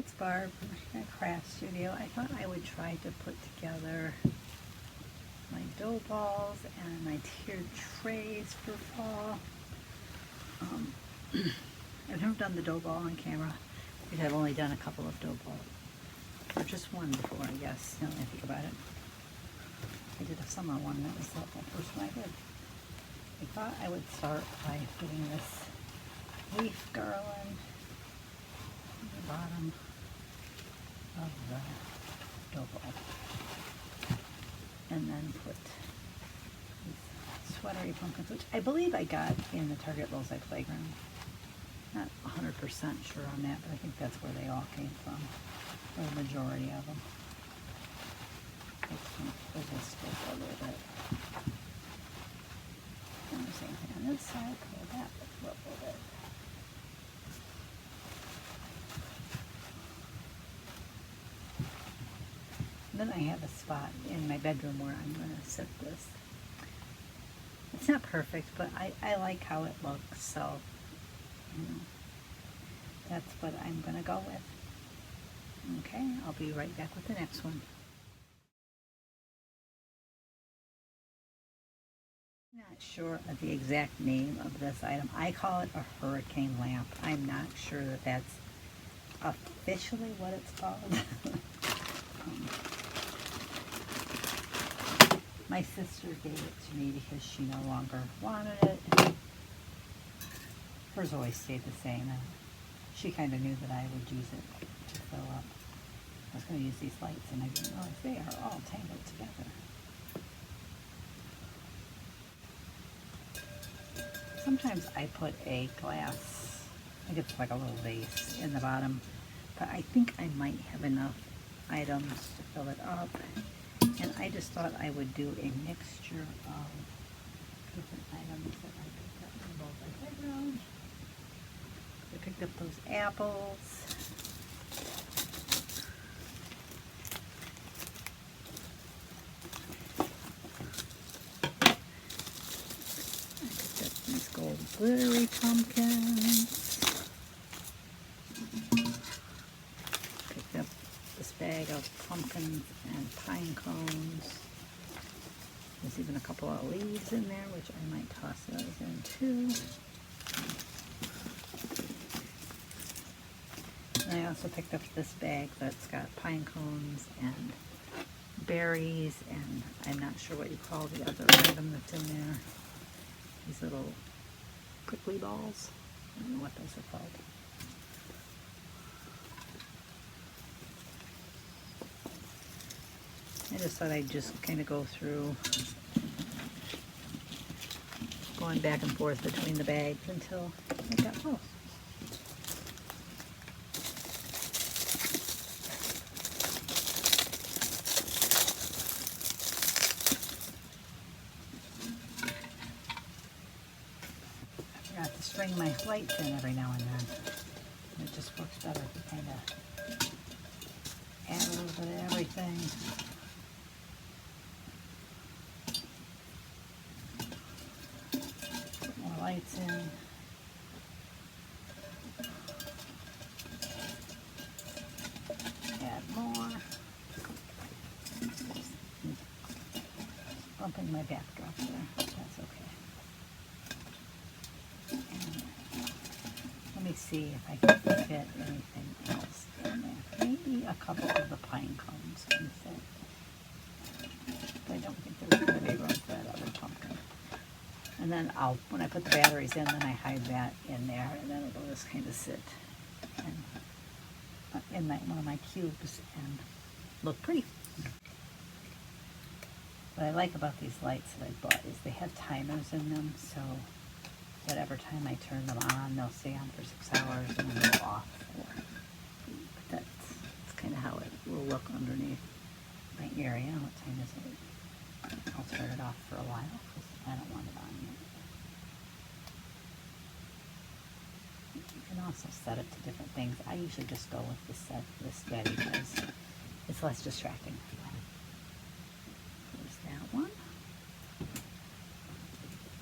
it's Barb from my craft studio. I thought I would try to put together my dough balls and my tiered trays for fall. I've never done the dough ball on camera because I've only done a couple of dough balls, or just one before, I guess, now that I think about it. I did a summer one, that was the first one I did. I thought I would start by putting this leaf garland on the bottom of the dough ball, and then put these sweatery pumpkins, which I believe I got in the Target Bullseye Playground. Not 100% sure on that, but I think that's where they all came from, or the majority of them. Let's pull this stick a little bit. And the same thing on this side, pull that a little bit. And then I have a spot in my bedroom where I'm going to set this. It's not perfect, but I like how it looks, so that's what I'm going to go with. Okay, I'll be right back with the next one. Not sure of the exact name of this item. I call it a hurricane lamp. I'm not sure that that's officially what it's called. My sister gave it to me because she no longer wanted it. Hers always stayed the same. She kind of knew that I would use it to fill up. I was going to use these lights and I didn't realize they are all tangled together. Sometimes I put a glass, I think it's like a little vase in the bottom, but I think I might have enough items to fill it up. And I just thought I would do a mixture of different items that I picked up in both my playground. I picked up those apples. These gold glittery pumpkins. Picked up this bag of pumpkins and pine cones. There's even a couple of leaves in there, which I might toss those in too. And I also picked up this bag that's got pine cones and berries, and I'm not sure what you call the other item that's in there. These little prickly balls. I don't know what those are called. I just thought I'd just kind of go through, going back and forth between the bags until I got both. To string my lights in every now and then. It just works better to kind of add a little bit of everything. Put more lights in. Add more. Bumping my backdrop there. That's okay. Let me see if I can fit anything else in there. Maybe a couple of the pine cones can fit. But I don't think there's going to be room for that other pumpkin. And then when I put the batteries in, then I hide that in there, and then it'll just kind of sit in one of my cubes and look pretty. What I like about these lights that I bought is they have timers in them, so whatever time I turn them on, they'll stay on for 6 hours and then go off for 8. But that's kind of how it will look underneath my area. What time is it? I'll turn it off for a while because I don't want it on yet. You can also set it to different things. I usually just go with the steady because it's less distracting. There's that one.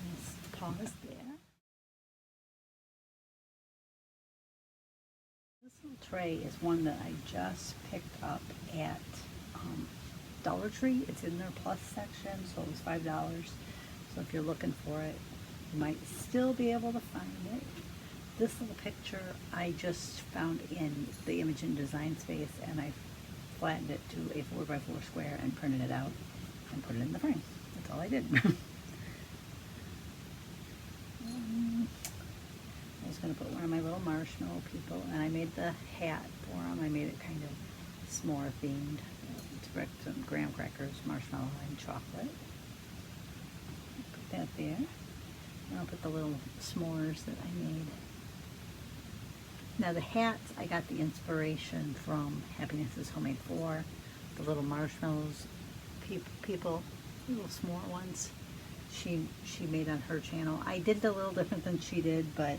Let's pause there. This little tray is one that I just picked up at Dollar Tree. It's in their plus section, so it was $5. So if you're looking for it, you might still be able to find it. This little picture I just found in the Image and Design Space, and I flattened it to a 4x4 square and printed it out and put it in the frame. That's all I did. I was going to put one of my little marshmallow people, and I made the hat for them. I made it kind of s'more themed. It's some graham crackers, marshmallow, and chocolate. Put that there. And I'll put the little s'mores that I made. Now the hats, I got the inspiration from Happiness is Homemade 4. The little marshmallows people, little s'more ones, she made on her channel. I did it a little different than she did, but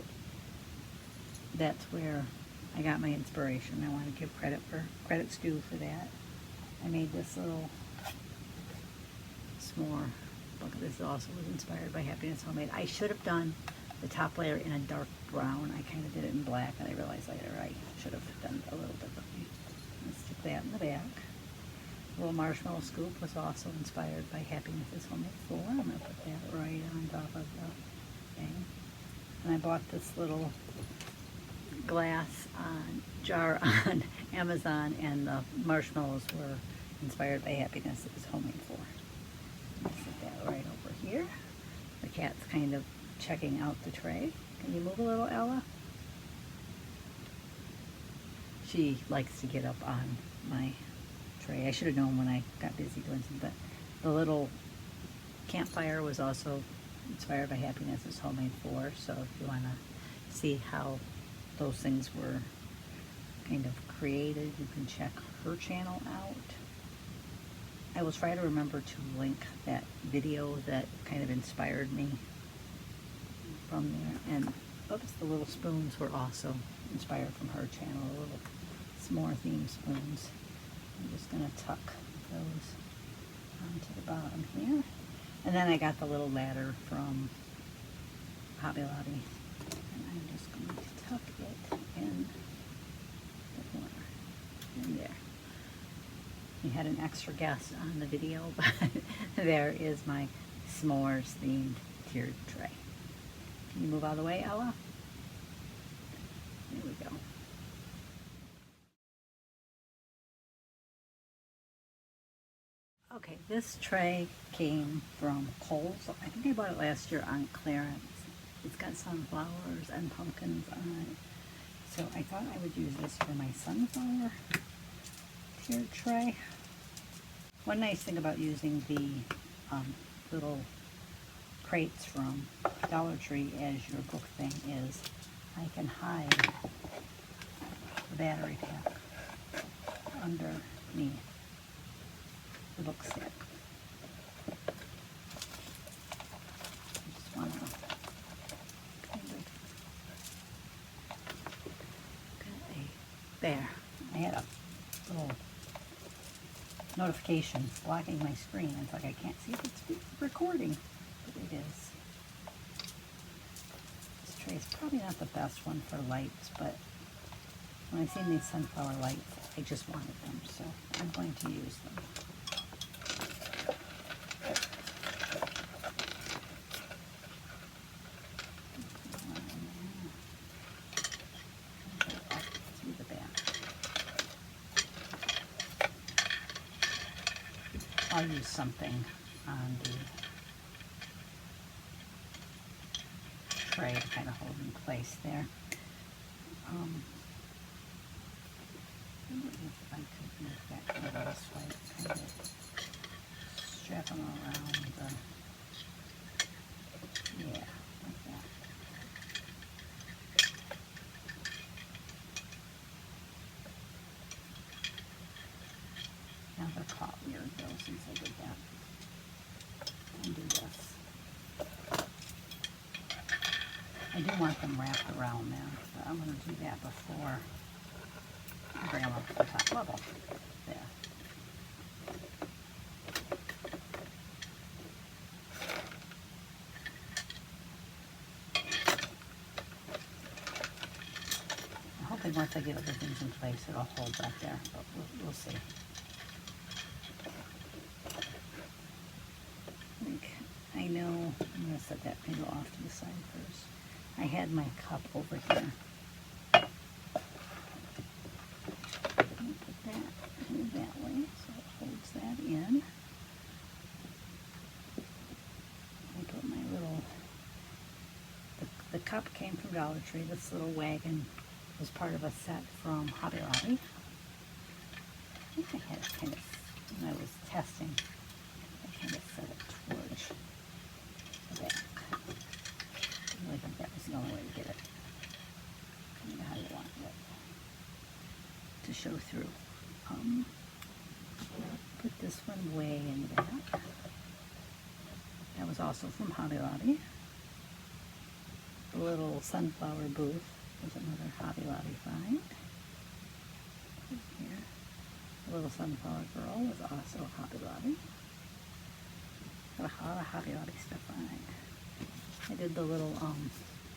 that's where I got my inspiration. I want to give credit's due for that. I made this little s'more. Look, this also was inspired by Happiness Homemade. I should have done the top layer in a dark brown. I kind of did it in black, and I realized later I should have done it a little differently. Let's stick that in the back. The little marshmallow scoop was also inspired by Happiness is Homemade 4. I'm going to put that right on top of the thing. And I bought this little glass jar on Amazon, and the marshmallows were inspired by Happiness is Homemade 4. I'll set that right over here. The cat's kind of checking out the tray. Can you move a little, Ella? She likes to get up on my tray. I should have known when I got busy doing something. The little campfire was also inspired by Happiness is Homemade 4, so if you want to see how those things were kind of created, you can check her channel out. I will try to remember to link that video that kind of inspired me from there. And oops, the little spoons were also inspired from her channel, the little s'more themed spoons. I'm just going to tuck those onto the bottom here. And then I got the little ladder from Hobby Lobby, and I'm just going to tuck it in the corner, in there. We had an extra guest on the video, but there is my s'mores themed tiered tray. Can you move out of the way, Ella? There we go. Okay, this tray came from Kohl's. I think I bought it last year on clearance. It's got sunflowers and pumpkins on it. So I thought I would use this for my sunflower tiered tray. One nice thing about using the little crates from Dollar Tree as your book thing is I can hide the battery pack underneath the book stack. I just want to kind of there. I had a little notification blocking my screen. It's like I can't see if it's recording, but it is. This tray is probably not the best one for lights, but when I seen these sunflower lights, I just wanted them, so I'm going to use them. I'll use something on the tray to kind of hold in place there. I wonder if I could make that kind of this way, kind of strap them around the, yeah, like that. Now they're caught weird though since I did that. And do this. I do want them wrapped around there, but I'm going to do that before I bring them up to the top level. There. Hopefully once I get other things in place, it'll hold back there, but we'll see. I know I'm going to set that pingle off to the side first. I had my cup over here. I'm going to put that way so it holds that in. I put my little, the cup came from Dollar Tree. This little wagon was part of a set from Hobby Lobby. I think I had it kind of, when I was testing, I kind of set it towards the back. I really think that was the only way to get it kind of how you want it to show through. Put this one way in the back. That was also from Hobby Lobby. The little sunflower booth was another Hobby Lobby find. Here. The little sunflower girl was also Hobby Lobby. Got a lot of Hobby Lobby stuff on it. I did the little,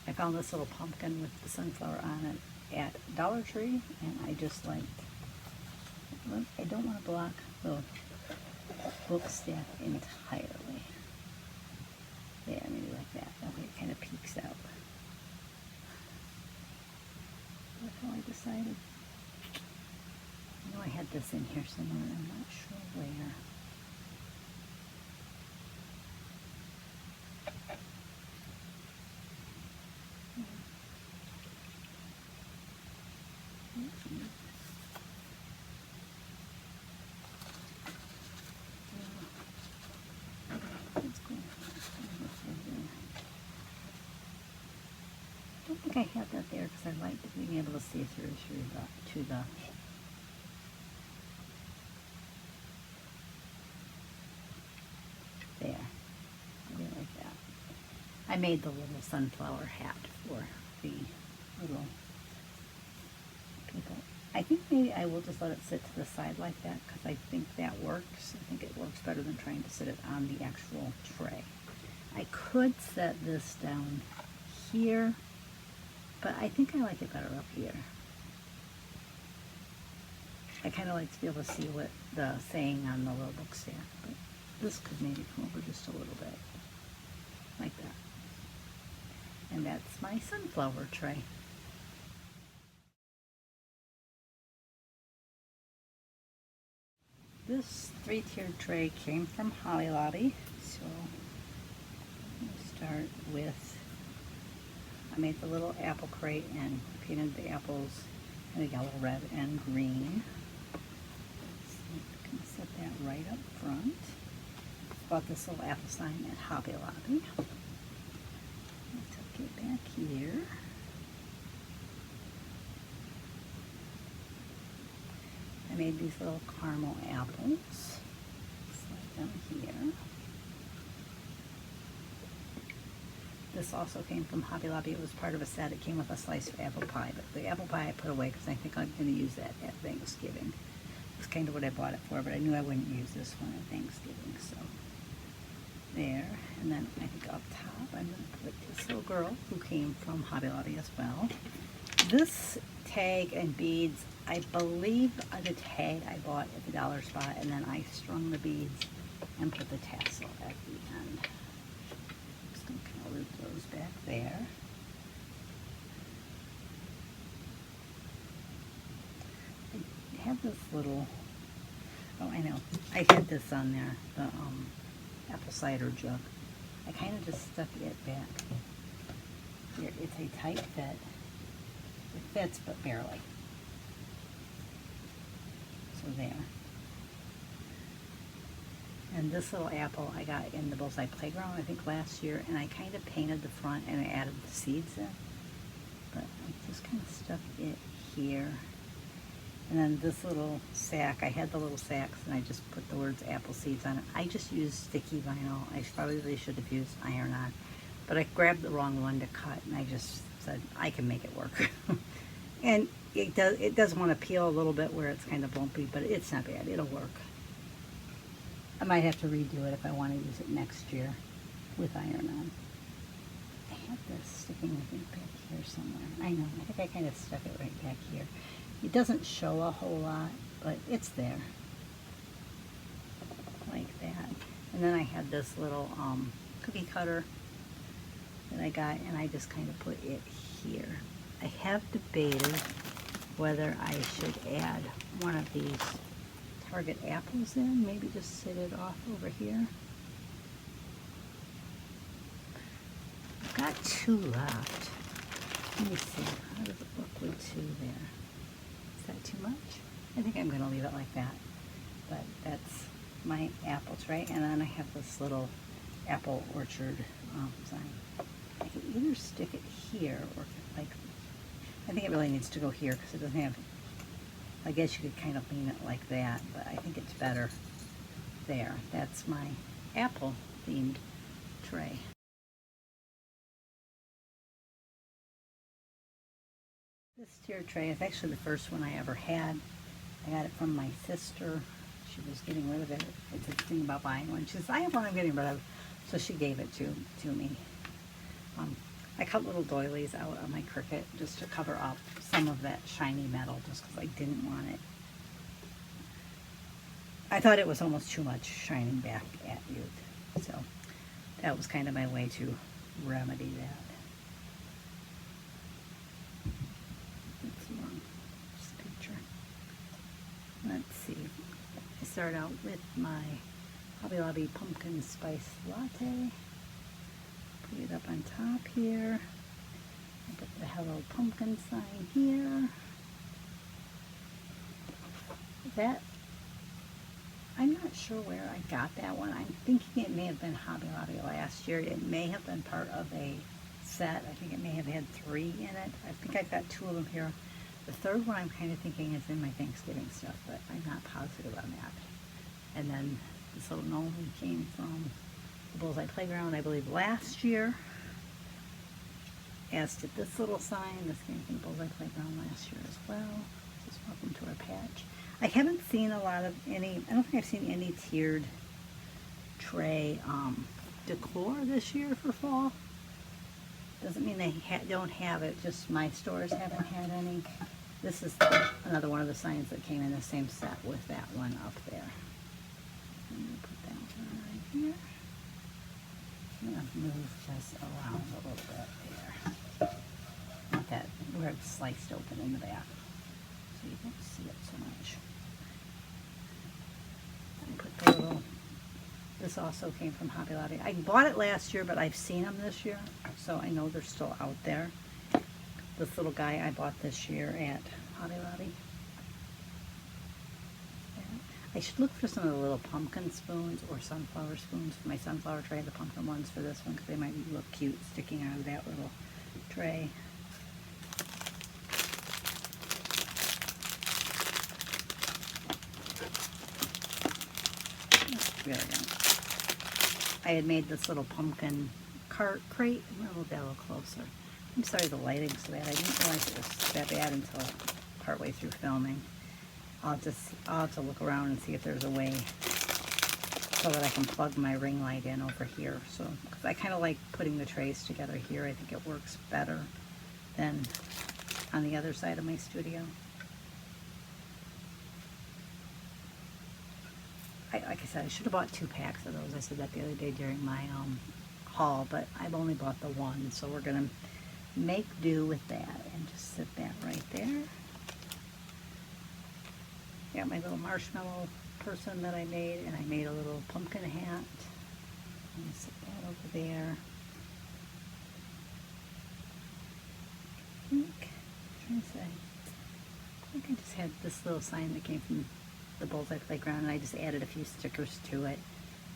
I found this little pumpkin with the sunflower on it at Dollar Tree, and I just liked, I don't want to block the book stack entirely. Yeah, maybe like that. That way it kind of peeks out. That's how I decided. I know I had this in here somewhere. I'm not sure where. I don't think I have that there because I like being able to see through to the there. I really like that. I made the little sunflower hat for the little people. I think maybe I will just let it sit to the side like that because I think that works. I think it works better than trying to sit it on the actual tray. I could set this down here, but I think I like it better up here. I kind of like to be able to see what the saying on the little book stack, but this could maybe come over just a little bit, like that. And that's my sunflower tray. This 3-tiered tray came from Hobby Lobby, so I'm going to start with, I made the little apple crate and painted the apples in a yellow, red, and green. So I'm going to set that right up front. Bought this little apple sign at Hobby Lobby. I'll tuck it back here. I made these little caramel apples. Slide them here. This also came from Hobby Lobby. It was part of a set. It came with a slice of apple pie, but the apple pie I put away because I think I'm going to use that at Thanksgiving. That's kind of what I bought it for, but I knew I wouldn't use this one at Thanksgiving, so there. And then I think up top I'm going to put this little girl who came from Hobby Lobby as well. This tag and beads, I believe the tag I bought at the dollar spot, and then I strung the beads and put the tassel at the end. I'm just going to kind of loop those back there. I have this little, oh I know, I had this on there, the apple cider jug. I kind of just stuck it back. Here, it's a tight fit. It fits, but barely. So there. And this little apple I got in the Bullseye Playground, I think last year, and I kind of painted the front and I added the seeds in. But I just kind of stuck it here. And then this little sack, I had the little sacks and I just put the words apple seeds on it. I just used sticky vinyl. I probably should have used iron-on. But I grabbed the wrong one to cut and I just said, I can make it work. And it does want to peel a little bit where it's kind of bumpy, but it's not bad. It'll work. I might have to redo it if I want to use it next year with iron-on. I had this sticking, I think, back here somewhere. I know, I think I kind of stuck it right back here. It doesn't show a whole lot, but it's there. Like that. And then I had this little cookie cutter that I got, and I just kind of put it here. I have debated whether I should add one of these Target apples in, maybe just sit it off over here. I've got 2 left. Let me see, how does it look with 2 there? Is that too much? I think I'm gonna leave it like that. But that's my apple tray, and then I have this little apple orchard sign. I can either stick it here or like, I think it really needs to go here because it doesn't have, I guess you could kind of lean it like that, but I think it's better there. That's my apple themed tray. This tiered tray is actually the first one I ever had. I got it from my sister. She was getting rid of it. It's a thing about buying one. She says, I have one I'm getting rid of. So she gave it to me. I cut little doilies out of my Cricut just to cover up some of that shiny metal just because I didn't want it. I thought it was almost too much shining back at you. So that was kind of my way to remedy that. That's wrong. Just a picture. Let's see. I start out with my Hobby Lobby pumpkin spice latte. Put it up on top here. I put the Hello Pumpkin sign here. That, I'm not sure where I got that one. I'm thinking it may have been Hobby Lobby last year. It may have been part of a set. I think it may have had 3 in it. I think I've got 2 of them here. The third one I'm kind of thinking is in my Thanksgiving stuff, but I'm not positive on that. And then this little gnome came from the Bullseye Playground, I believe, last year. As did this little sign. This came from Bullseye Playground last year as well. Just welcome to our patch. I haven't seen a lot of I don't think I've seen any tiered tray decor this year for fall. Doesn't mean they don't have it, just my stores haven't had any. This is another one of the signs that came in the same set with that one up there. I'm going to put that one right here. I'm going to move this around a little bit there. Not that, where it's sliced open in the back, so you don't see it so much. I put the little, this also came from Hobby Lobby. I bought it last year, but I've seen them this year, so I know they're still out there. This little guy I bought this year at Hobby Lobby. I should look for some of the little pumpkin spoons or sunflower spoons for my sunflower tray, the pumpkin ones for this one, because they might look cute sticking out of that little tray. There we go. I had made this little pumpkin crate. I'm going to move that a little closer. I'm sorry the lighting's so bad. I didn't realize it was that bad until partway through filming. I'll have to look around and see if there's a way so that I can plug my ring light in over here. So, because I kind of like putting the trays together here. I think it works better than on the other side of my studio. Like I said, I should have bought 2 packs of those. I said that the other day during my haul, but I've only bought the one. So we're going to make do with that and just sit that right there. Got my little marshmallow person that I made, and I made a little pumpkin hat. I'm going to sit that over there. I'm trying to say, I think I just had this little sign that came from the Bullseye Playground, and I just added a few stickers to it.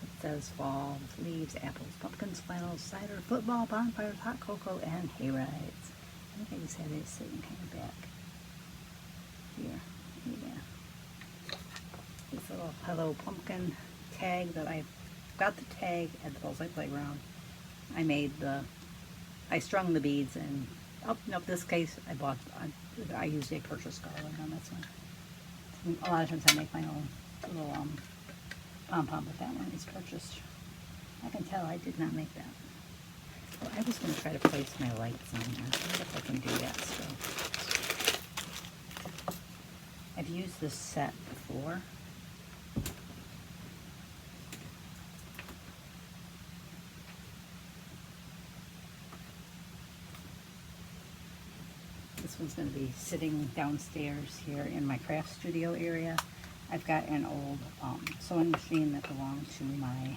It says fall, with leaves, apples, pumpkins, flannels, cider, football, bonfires, hot cocoa, and hay rides. I think I just had it sitting kind of back here. Yeah. This little Hello Pumpkin tag that I got the tag at the Bullseye Playground. I strung the beads, and no, this case I used a purchase garland on this one. A lot of times I make my own little pom-pom, but that one is purchased. I can tell I did not make that. Well, I was going to try to place my lights on there. I wonder if I can do that still. I've used this set before. This one's going to be sitting downstairs here in my craft studio area. I've got an old sewing machine that belonged to my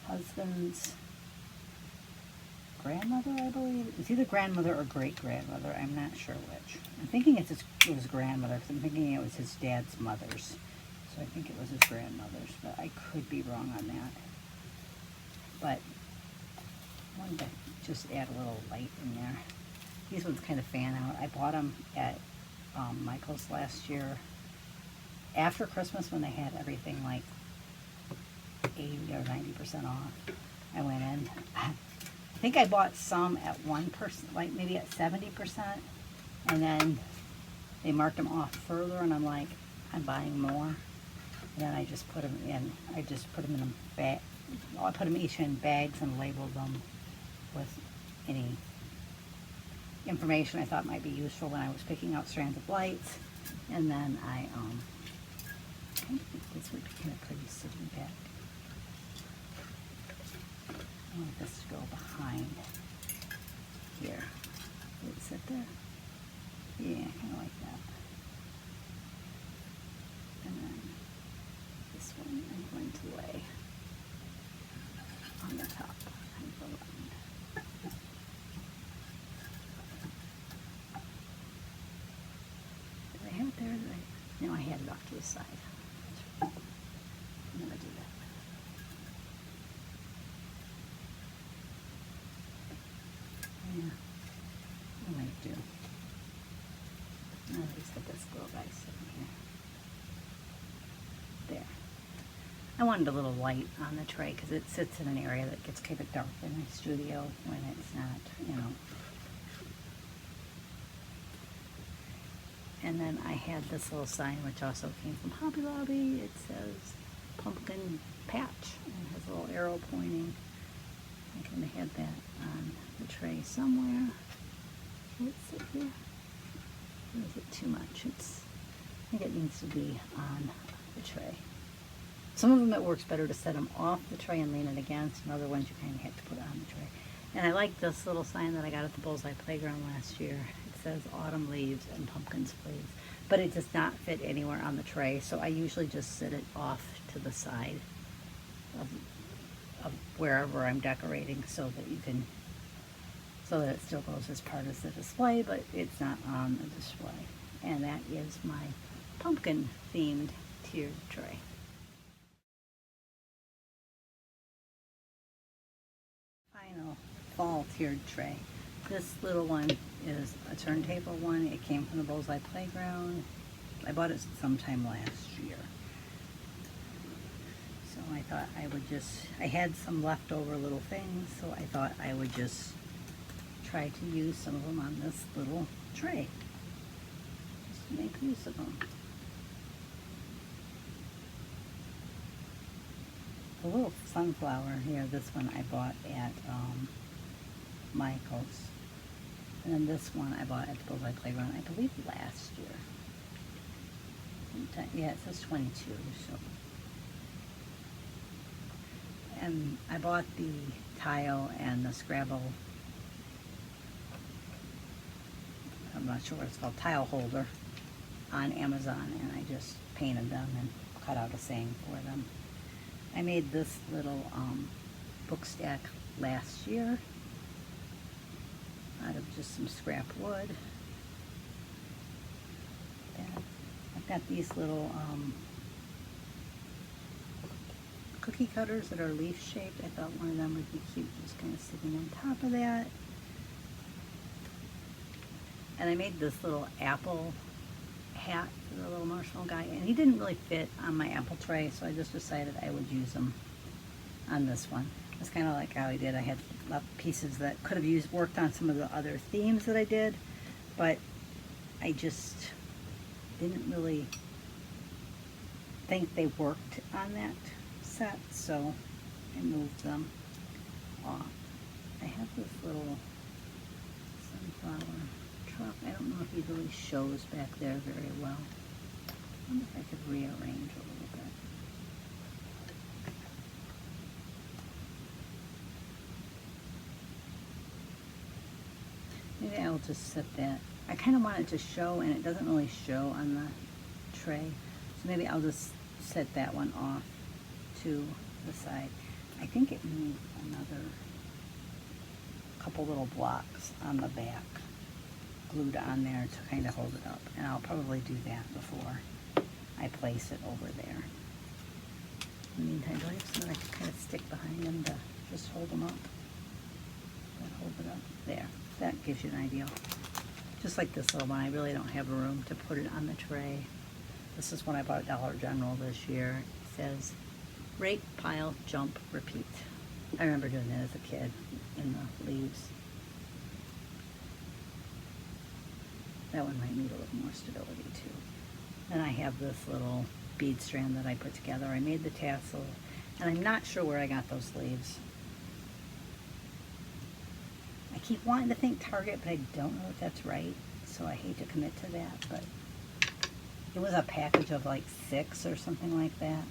husband's grandmother, I believe. It's either grandmother or great-grandmother. I'm not sure which. I'm thinking it was grandmother, because I'm thinking it was his dad's mother's. So I think it was his grandmother's, but I could be wrong on that. But I wanted to just add a little light in there. These ones kind of fan out. I bought them at Michael's last year after Christmas when they had everything like 80 or 90% off. I went in. I think I bought some at 1%, like maybe at 70%, and then they marked them off further, and I'm like, I'm buying more. And then I just put them in. I just put them in a bag. I put them each in bags and labeled them with any information I thought might be useful when I was picking out strands of lights. And then I think this would be kind of pretty sitting back. I want this to go behind here. Would it sit there? Yeah, kind of like that. And then this one I'm going to lay on the top and go around. Did I have it there? No, I had it off to the side. I'm going to do that. Yeah, I might do. At least get this little guy sitting here. There. I wanted a little light on the tray because it sits in an area that gets kind of dark in my studio when it's not, you know. And then I had this little sign which also came from Hobby Lobby. It says pumpkin patch and has a little arrow pointing. I kind of had that on the tray somewhere. Will it sit here? Or is it too much? I think it needs to be on the tray. Some of them it works better to set them off the tray and lean it against, and other ones you kind of have to put on the tray. And I like this little sign that I got at the Bullseye Playground last year. It says autumn leaves and pumpkins please. But it does not fit anywhere on the tray, so I usually just sit it off to the side of wherever I'm decorating so that it still goes as part of the display, but it's not on the display. And that is my pumpkin themed tiered tray. Final fall tiered tray. This little one is a turntable one. It came from the Bullseye Playground. I bought it sometime last year. So I thought I had some leftover little things, so I thought I would just try to use some of them on this little tray. Just to make use of them. The little sunflower here, this one I bought at Michael's. And then this one I bought at the Bullseye Playground, I believe last year. Yeah, it says 22, so. And I bought the tile and the Scrabble, I'm not sure what it's called, tile holder on Amazon, and I just painted them and cut out a saying for them. I made this little book stack last year out of just some scrap wood. And I've got these little cookie cutters that are leaf shaped. I thought one of them would be cute, just kind of sitting on top of that. And I made this little apple hat for the little marshmallow guy, and he didn't really fit on my apple tray, so I just decided I would use them on this one. It's kind of like how I did. I had pieces that could have worked on some of the other themes that I did, but I just didn't really think they worked on that set, so I moved them off. I have this little sunflower truck. I don't know if he really shows back there very well. I wonder if I could rearrange a little bit. Maybe I'll just set that. I kind of want it to show, and it doesn't really show on the tray. So maybe I'll just set that one off to the side. I think it needs another couple little blocks on the back glued on there to kind of hold it up. And I'll probably do that before I place it over there. In the meantime, do I have something I can kind of stick behind them to just hold them up? Hold it up. There. That gives you an idea. Just like this little one, I really don't have room to put it on the tray. This is one I bought at Dollar General this year. It says, rake, pile, jump, repeat. I remember doing that as a kid in the leaves. That one might need a little more stability too. Then I have this little bead strand that I put together. I made the tassel, and I'm not sure where I got those leaves. I keep wanting to think Target, but I don't know if that's right, so I hate to commit to that, but it was a package of like 6 or something like that.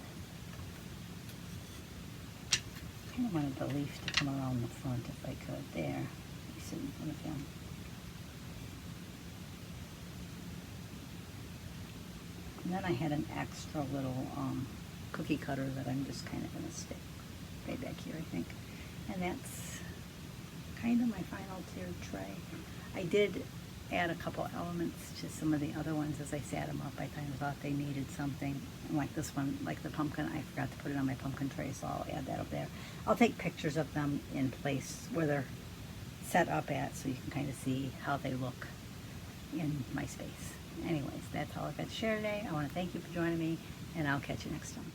I kind of wanted the leaf to come around the front if I could. There. Let me sit in front of him. And then I had an extra little cookie cutter that I'm just kind of going to stick right back here, I think. And that's kind of my final tiered tray. I did add a couple elements to some of the other ones as I sat them up. I kind of thought they needed something. And like this one, like the pumpkin, I forgot to put it on my pumpkin tray, so I'll add that up there. I'll take pictures of them in place where they're set up at so you can kind of see how they look in my space. Anyways, that's all I've got to share today. I want to thank you for joining me, and I'll catch you next time.